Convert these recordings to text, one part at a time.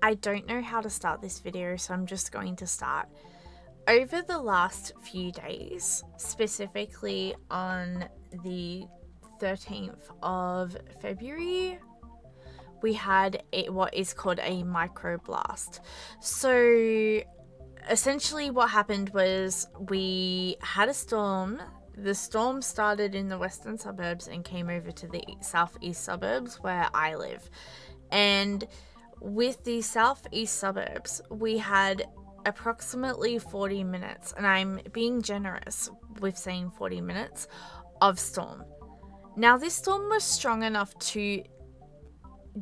I don't know how to start this video, so I'm just going to start. Over the last few days, specifically on the 13th of February, we had what is called a microblast. So essentially what happened was we had a storm. The storm started in the western suburbs and came over to the southeast suburbs where I live. And with the southeast suburbs, we had approximately 40 minutes, and I'm being generous with saying 40 minutes, of storm. Now, this storm was strong enough to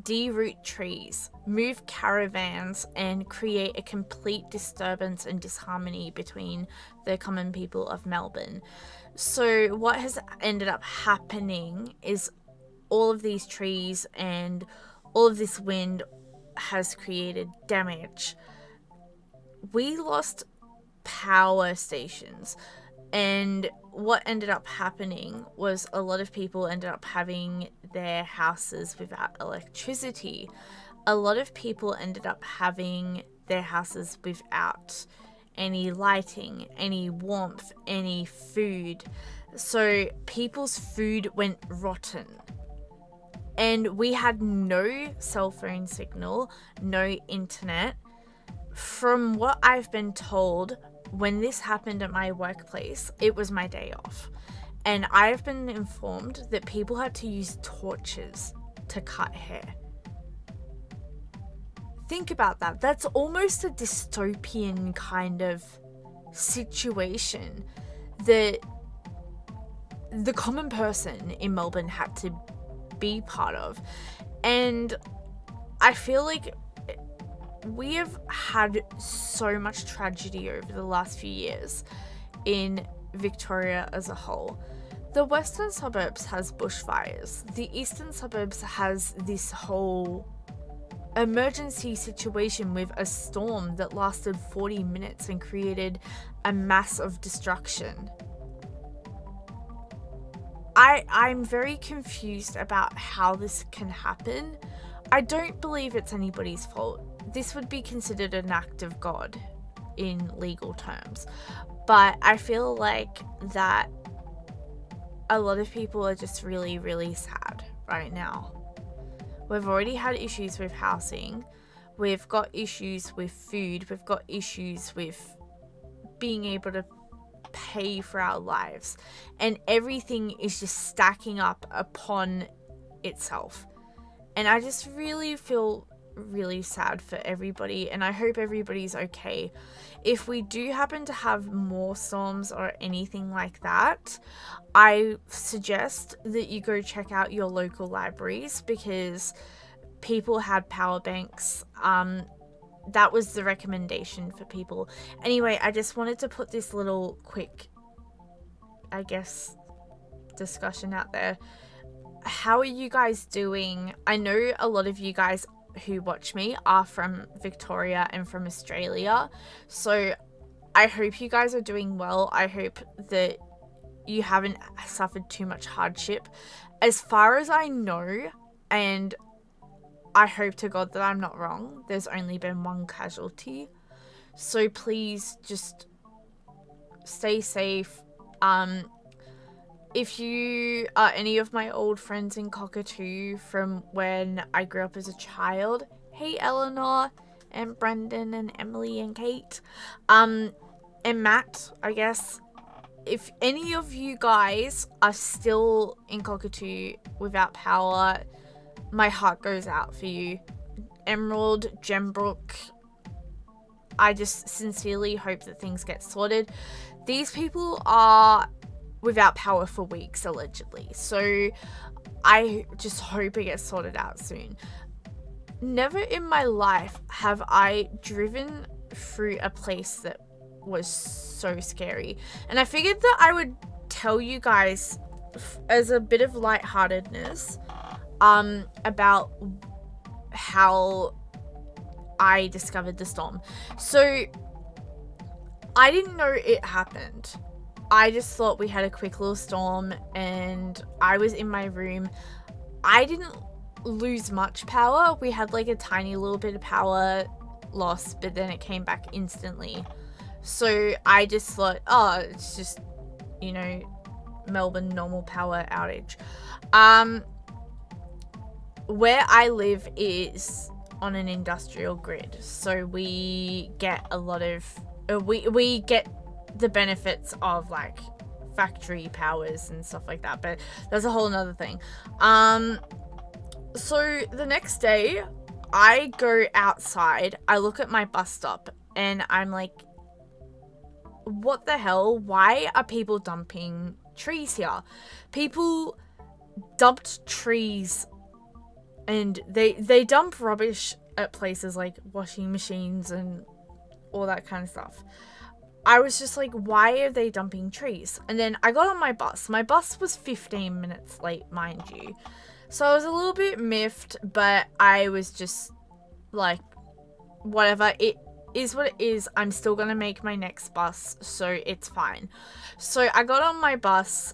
deroot trees, move caravans, and create a complete disturbance and disharmony between the common people of Melbourne. So what has ended up happening is all of these trees and all of this wind has created damage. We lost power stations, and what ended up happening was a lot of people ended up having their houses without electricity. A lot of people ended up having their houses without any lighting, any warmth, any food. So people's food went rotten. And we had no cell phone signal, no internet. From what I've been told, when this happened at my workplace, it was my day off. And I've been informed that people had to use torches to cut hair. Think about that. That's almost a dystopian kind of situation that the common person in Melbourne had to be part of. And I feel like we have had so much tragedy over the last few years in Victoria as a whole. The western suburbs has bushfires. The eastern suburbs has this whole emergency situation with a storm that lasted 40 minutes and created a mass of destruction. I'm very confused about how this can happen. I don't believe it's anybody's fault. This would be considered an act of God in legal terms. But I feel like that a lot of people are just really, really sad right now. We've already had issues with housing. We've got issues with food. We've got issues with being able to pay for our lives. And everything is just stacking up upon itself. And I just really feel really sad for everybody, and I hope everybody's okay. If we do happen to have more storms or anything like that, I suggest that you go check out your local libraries, because people had power banks. That was the recommendation for people. Anyway, I just wanted to put this little quick, I guess, discussion out there. How are you guys doing? I know a lot of you guys who watch me are from Victoria and from Australia, so I hope you guys are doing well. I hope that you haven't suffered too much hardship. As far as I know, and I hope to God that I'm not wrong, there's only been one casualty, so please just stay safe. If you are any of my old friends in Cockatoo from when I grew up as a child, hey Eleanor and Brendan and Emily and Kate, and Matt, I guess, if any of you guys are still in Cockatoo without power, my heart goes out for you. Emerald, Gembrook, I just sincerely hope that things get sorted. These people are without power for weeks, allegedly. So I just hope it gets sorted out soon. Never in my life have I driven through a place that was so scary. And I figured that I would tell you guys as a bit of lightheartedness about how I discovered the storm. So I didn't know it happened. I just thought we had a quick little storm and I was in my room. I didn't lose much power. We had like a tiny little bit of power loss, but then it came back instantly. So I just thought, oh, it's just, you know, Melbourne normal power outage. Where I live is on an industrial grid, so we get a lot of we get the benefits of like factory powers and stuff like that, but that's a whole nother thing. So the next day I go outside, I look at my bus stop, and I'm like, what the hell? Why are people dumping trees here? People dumped trees, and they dump rubbish at places like washing machines and all that kind of stuff. I was just like, why are they dumping trees? And then I got on my bus. My bus was 15 minutes late, mind you. So I was a little bit miffed, but I was just like, whatever. It is what it is. I'm still going to make my next bus, so it's fine. So I got on my bus.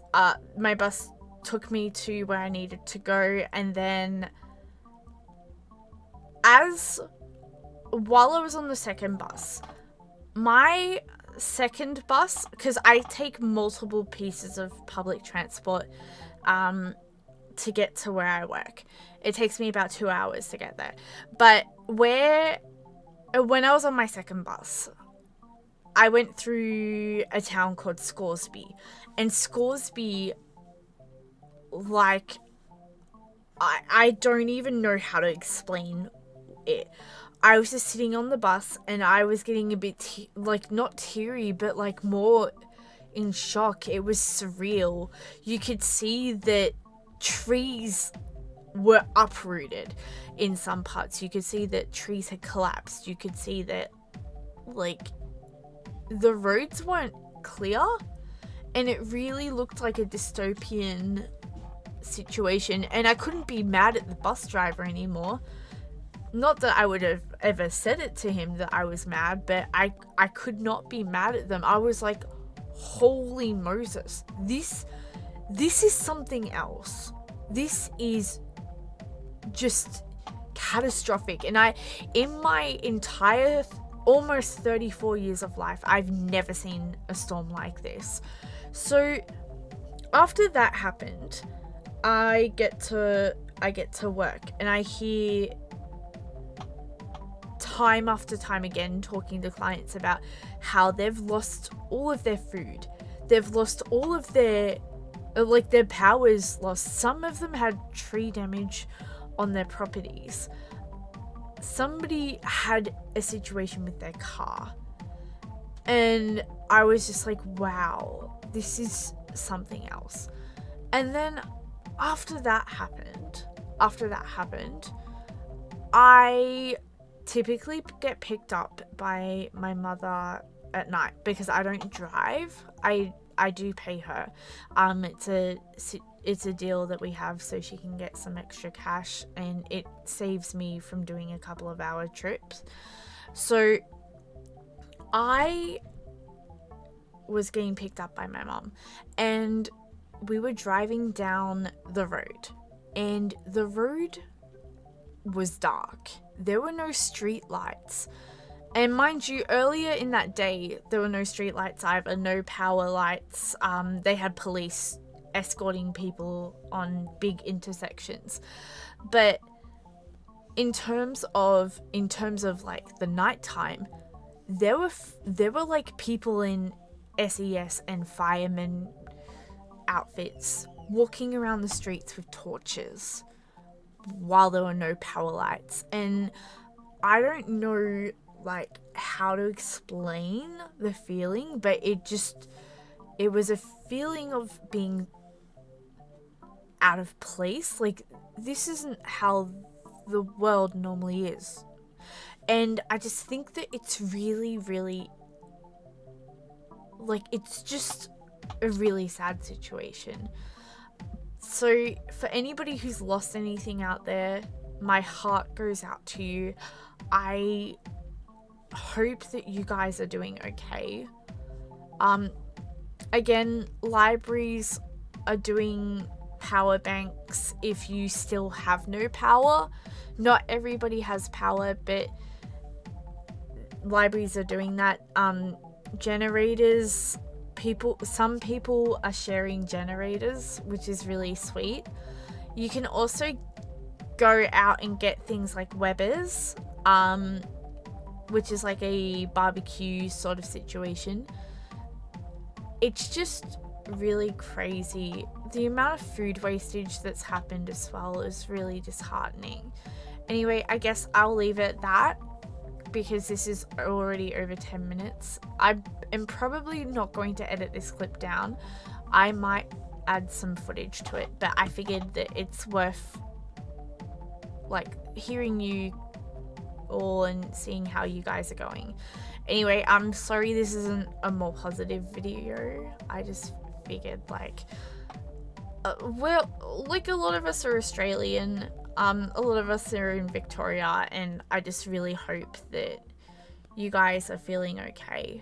My bus took me to where I needed to go, and then while I was on the second bus, my second bus, because I take multiple pieces of public transport to get to where I work. It takes me about 2 hours to get there. But when I was on my second bus, I went through a town called Scoresby. And Scoresby, like, I don't even know how to explain it. I was just sitting on the bus, and I was getting a bit not teary, but like more in shock. It was surreal. You could see that trees were uprooted in some parts. You could see that trees had collapsed. You could see that like the roads weren't clear, and it really looked like a dystopian situation. And I couldn't be mad at the bus driver anymore. Not that I would have ever said it to him that I was mad, but I could not be mad at them. I was like, holy Moses, this is something else. This is just catastrophic. And in my entire almost 34 years of life, I've never seen a storm like this. So after that happened, I get to work, and I hear time after time again talking to clients about how they've lost all of their food. They've lost all of their power's lost. Some of them had tree damage on their properties. Somebody had a situation with their car. And I was just like, wow, this is something else. And then after that happened, I typically get picked up by my mother at night because I don't drive. I do pay her. It's a deal that we have so she can get some extra cash, and it saves me from doing a couple of hour trips. So I was getting picked up by my mom, and we were driving down the road, and the road was dark. There were no street lights. And mind you, earlier in that day, there were no street lights either, no power lights. They had police escorting people on big intersections. But in terms of like the nighttime, there were like people in SES and firemen outfits walking around the streets with torches while there were no power lights. And I don't know like how to explain the feeling, but it was a feeling of being out of place. Like, this isn't how the world normally is. And I just think that it's really, really, like, it's just a really sad situation. So for anybody who's lost anything out there, my heart goes out to you. I hope that you guys are doing okay. Again, libraries are doing power banks if you still have no power. Not everybody has power, but libraries are doing that. Generators, some people are sharing generators, which is really sweet. You can also go out and get things like Weber's, which is like a barbecue sort of situation. It's just really crazy. The amount of food wastage that's happened as well is really disheartening. Anyway, I guess I'll leave it at that because this is already over 10 minutes. I am probably not going to edit this clip down. I might add some footage to it, but I figured that it's worth like hearing you all and seeing how you guys are going. Anyway, I'm sorry this isn't a more positive video. I just figured like well, like a lot of us are Australian, a lot of us are in Victoria, and I just really hope that you guys are feeling okay.